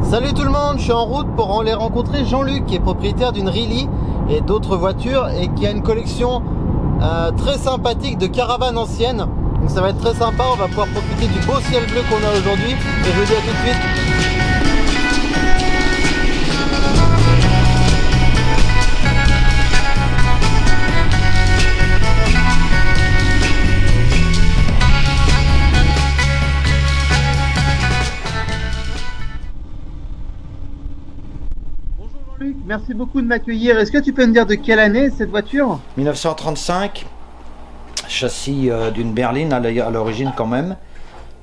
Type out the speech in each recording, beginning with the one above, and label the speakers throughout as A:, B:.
A: Salut tout le monde, je suis en route pour aller rencontrer Jean-Luc qui est propriétaire d'une Really et d'autres voitures et qui a une collection très sympathique de caravanes anciennes. Donc ça va être très sympa, on va pouvoir profiter du beau ciel bleu qu'on a aujourd'hui et je vous dis à tout de suite. Jean-Luc, merci beaucoup de m'accueillir. Est-ce que tu peux me dire de quelle année est cette voiture?
B: 1935, châssis d'une berline à l'origine quand même,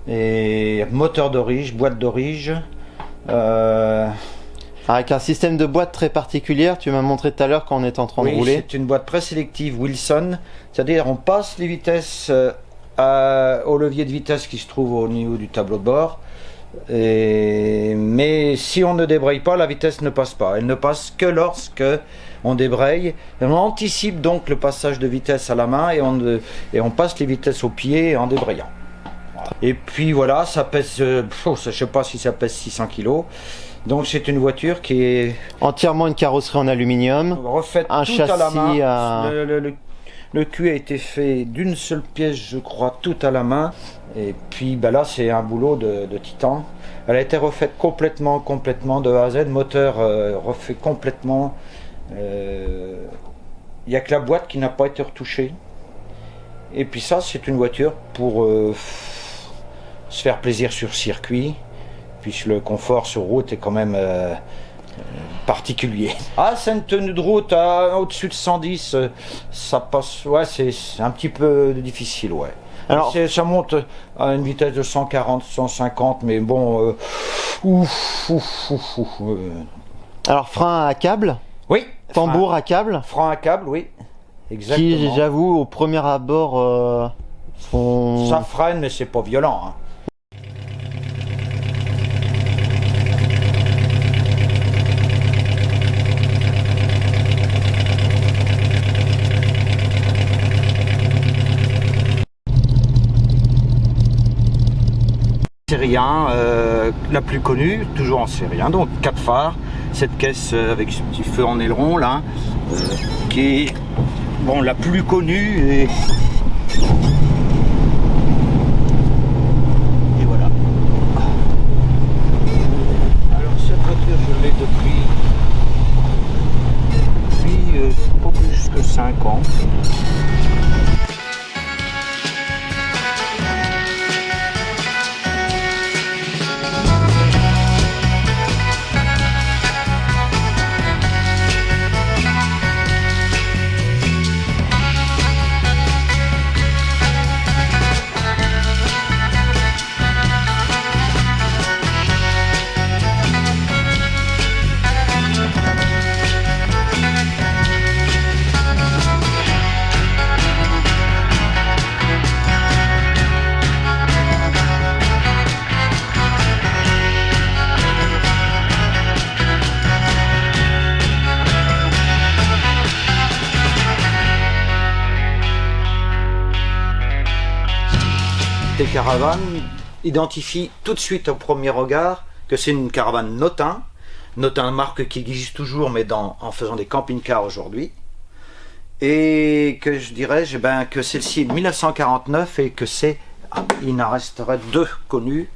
B: et moteur d'orige, boîte d'orige.
A: Avec un système de boîte très particulier, tu m'as montré tout à l'heure quand on était en train de rouler.
B: C'est une boîte présélective Wilson, c'est-à-dire on passe les vitesses au levier de vitesse qui se trouve au niveau du tableau de bord. Mais si on ne débraye pas, la vitesse ne passe pas. Elle ne passe que lorsque on débraye. Et on anticipe donc le passage de vitesse à la main et on passe les vitesses au pied en débrayant. Et puis voilà, ça pèse, je ne sais pas si ça pèse 600 kg. Donc c'est une voiture qui est
A: entièrement une carrosserie en aluminium,
B: refaite
A: un
B: tout
A: châssis
B: à la main. Le cul a été fait d'une seule pièce, je crois, tout à la main. Et puis là, c'est un boulot de titan. Elle a été refaite complètement de A à Z. Moteur refait complètement. Il n'y a que la boîte qui n'a pas été retouchée. Et puis ça, c'est une voiture pour se faire plaisir sur circuit. Puisque le confort sur route est quand même particulier. Ah, c'est une tenue de route au-dessus de 110, ça passe, ouais, c'est un petit peu difficile, ouais. Alors, ça monte à une vitesse de 140, 150, mais bon,
A: Alors, frein à câble?
B: Oui.
A: Tambour à câble?
B: Frein à câble, oui. Exactement.
A: Qui, j'avoue, au premier abord, font...
B: Ça freine, mais c'est pas violent, hein. Sérien, la plus connue, toujours en sérien, donc 4 phares, cette caisse avec ce petit feu en aileron là, qui est bon, la plus connue et voilà. Alors cette voiture je l'ai depuis pas plus que 5 ans. Des caravanes identifient tout de suite au premier regard que c'est une caravane Notin, marque qui existe toujours mais en faisant des camping-cars aujourd'hui, et que je dirais que celle-ci est de 1949 et que il en resterait 2 connus.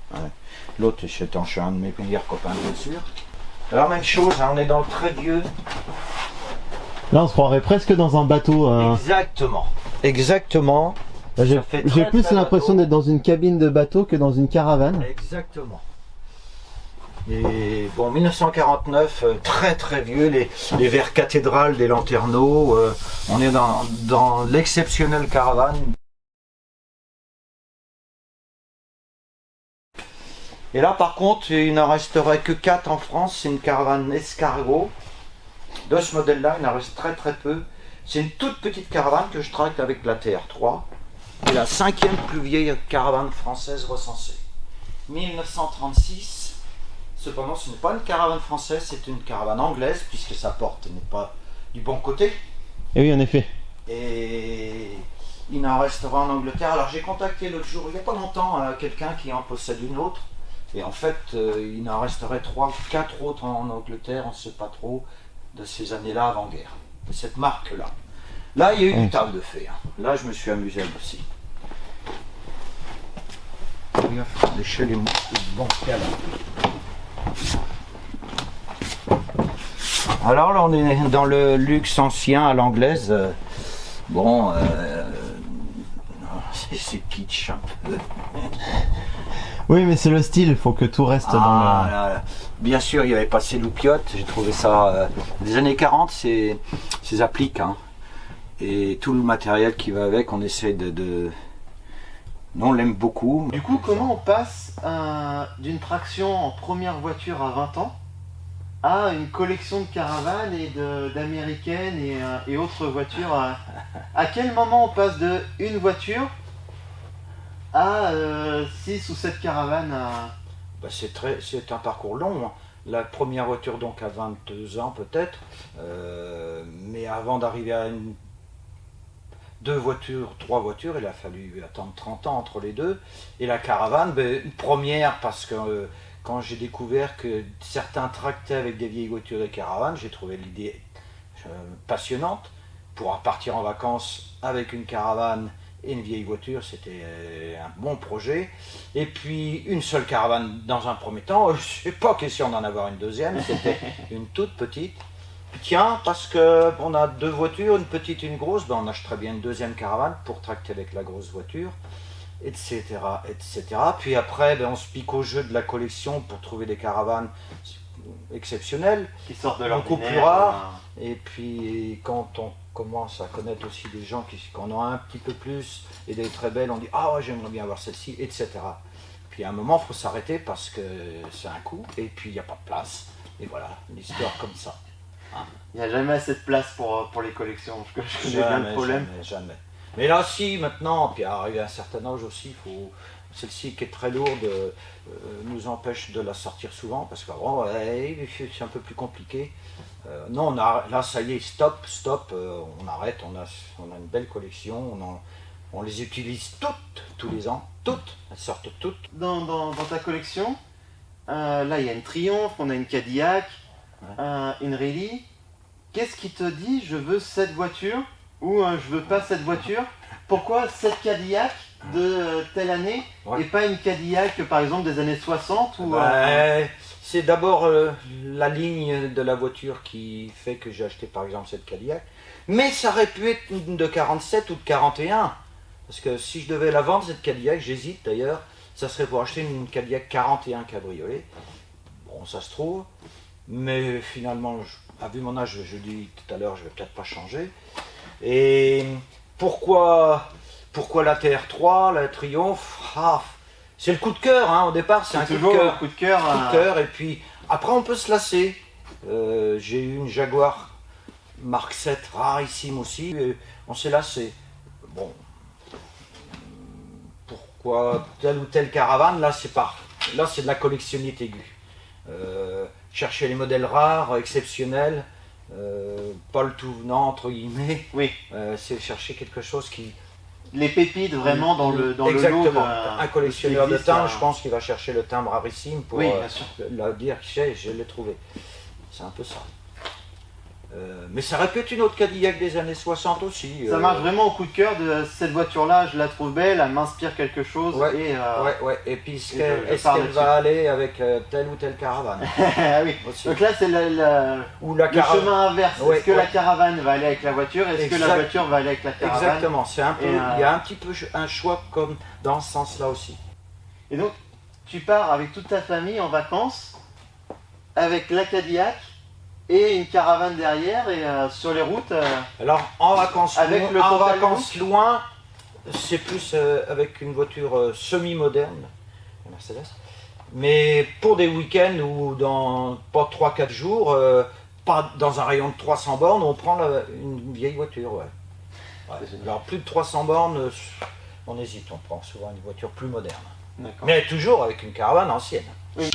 B: L'autre c'est un de mes meilleurs copains bien sûr. Alors même chose, on est dans le très vieux.
A: Là on se croirait presque dans un bateau.
B: Exactement.
A: J'ai plus l'impression d'être dans une cabine de bateau que dans une caravane.
B: Exactement. Et bon, 1949, très vieux, les verres cathédrales des lanterneaux, on est dans l'exceptionnelle caravane. Et là par contre, il n'en resterait que 4 en France, c'est une caravane escargot. De ce modèle-là, il en reste très peu. C'est une toute petite caravane que je traque avec la TR3. Et la 5e plus vieille caravane française recensée. 1936, cependant ce n'est pas une caravane française, c'est une caravane anglaise, puisque sa porte n'est pas du bon côté.
A: Et oui, en effet.
B: Et il en restera en Angleterre. Alors j'ai contacté l'autre jour, il n'y a pas longtemps, quelqu'un qui en possède une autre. Et en fait, il en resterait 3 ou 4 autres en Angleterre, on ne sait pas trop, de ces années-là avant-guerre. De cette marque-là. Là, il y a eu du table de fait. Là, je me suis amusé aussi. L'échelle est bancale. Alors là, on est dans le luxe ancien à l'anglaise. Bon, c'est kitsch un peu.
A: Oui, mais c'est le style, il faut que tout reste dans la...
B: Là. Bien sûr, il y avait pas ces loupiottes, j'ai trouvé ça... des années 40, ces appliques, hein. Et tout le matériel qui va avec, on essaie de... Nous, on l'aime beaucoup.
A: Du coup, comment on passe d'une traction en première voiture à 20 ans à une collection de caravanes et d'américaines et autres voitures à quel moment on passe de une voiture à 6 ou 7 caravanes
B: Bah, c'est un parcours long, hein. La première voiture donc à 22 ans peut-être, mais avant d'arriver à 2 voitures, 3 voitures, il a fallu attendre 30 ans entre les deux. Et la caravane, une première parce que quand j'ai découvert que certains tractaient avec des vieilles voitures de caravane, j'ai trouvé l'idée passionnante. Pour partir en vacances avec une caravane et une vieille voiture, c'était un bon projet. Et puis une seule caravane dans un premier temps, je n'ai pas question d'en avoir une deuxième, c'était une toute petite. Tiens, parce qu'on a 2 voitures, une petite et une grosse, on achèterait bien une deuxième caravane pour tracter avec la grosse voiture, etc. etc. Puis après, on se pique au jeu de la collection pour trouver des caravanes exceptionnelles,
A: qui sortent de
B: beaucoup
A: l'ordinaire,
B: plus rares. Et puis quand on commence à connaître aussi des gens qui en ont un petit peu plus et des très belles, on dit ah ouais, j'aimerais bien avoir celle-ci, etc. Puis à un moment, il faut s'arrêter parce que c'est un coup et puis il n'y a pas de place. Et voilà, l'histoire comme ça.
A: Il n'y a jamais assez de place pour les collections, je connais bien le problème.
B: Jamais. Mais là, si, maintenant, puis arrivé à un certain âge aussi, celle-ci qui est très lourde nous empêche de la sortir souvent, parce qu'avant, c'est un peu plus compliqué. Non, là, ça y est, stop, on arrête, on a une belle collection, on les utilise toutes, tous les ans, toutes, elles sortent toutes.
A: Dans ta collection, là, il y a une Triumph, on a une Cadillac, une Rallye. Qu'est-ce qui te dit je veux cette voiture ou je veux pas cette voiture? Pourquoi cette Cadillac de telle année et pas une Cadillac par exemple des années 60 ou
B: c'est d'abord la ligne de la voiture qui fait que j'ai acheté par exemple cette Cadillac, mais ça aurait pu être une de 47 ou de 41, parce que si je devais la vendre cette Cadillac, j'hésite d'ailleurs, ça serait pour acheter une Cadillac 41 cabriolet. Bon, ça se trouve, mais finalement, vu mon âge, je dis tout à l'heure, je vais peut-être pas changer. Et pourquoi la TR3, la Triomphe? C'est le coup de cœur, hein, au départ, c'est un coup de cœur. Et puis après, on peut se lasser. J'ai eu une Jaguar Mark 7 rarissime aussi, et on s'est lassé. Bon, pourquoi telle ou telle caravane? Là, c'est de la collectionnite aiguë. Chercher les modèles rares, exceptionnels, pas le tout venant entre guillemets.
A: Oui.
B: C'est chercher quelque chose qui...
A: Les pépites vraiment dans le lot.
B: Exactement. Un collectionneur de timbres, je pense qu'il va chercher le timbre rarissime pour dire je l'ai trouvé. C'est un peu ça. Mais ça aurait pu être une autre Cadillac des années 60 aussi.
A: Ça marche vraiment au coup de cœur de cette voiture-là, je la trouve belle, elle m'inspire quelque chose.
B: Ouais. Et puis est-ce qu'elle va aller avec telle ou telle caravane?
A: Oui. Donc là c'est le chemin inverse. Est-ce que la caravane va aller avec la voiture? Est-ce que la voiture va aller avec la caravane?
B: Exactement, c'est un peu, il y a un petit peu un choix comme dans ce sens-là aussi.
A: Et donc tu pars avec toute ta famille en vacances avec la Cadillac et une caravane derrière et sur les routes.
B: Alors en vacances loin, c'est plus avec une voiture semi-moderne, la Mercedes. Mais pour des week-ends ou dans pas 3-4 jours, pas dans un rayon de 300 bornes, on prend une vieille voiture. Alors plus de 300 bornes, on hésite, on prend souvent une voiture plus moderne. Mais toujours avec une caravane ancienne.
A: Oui.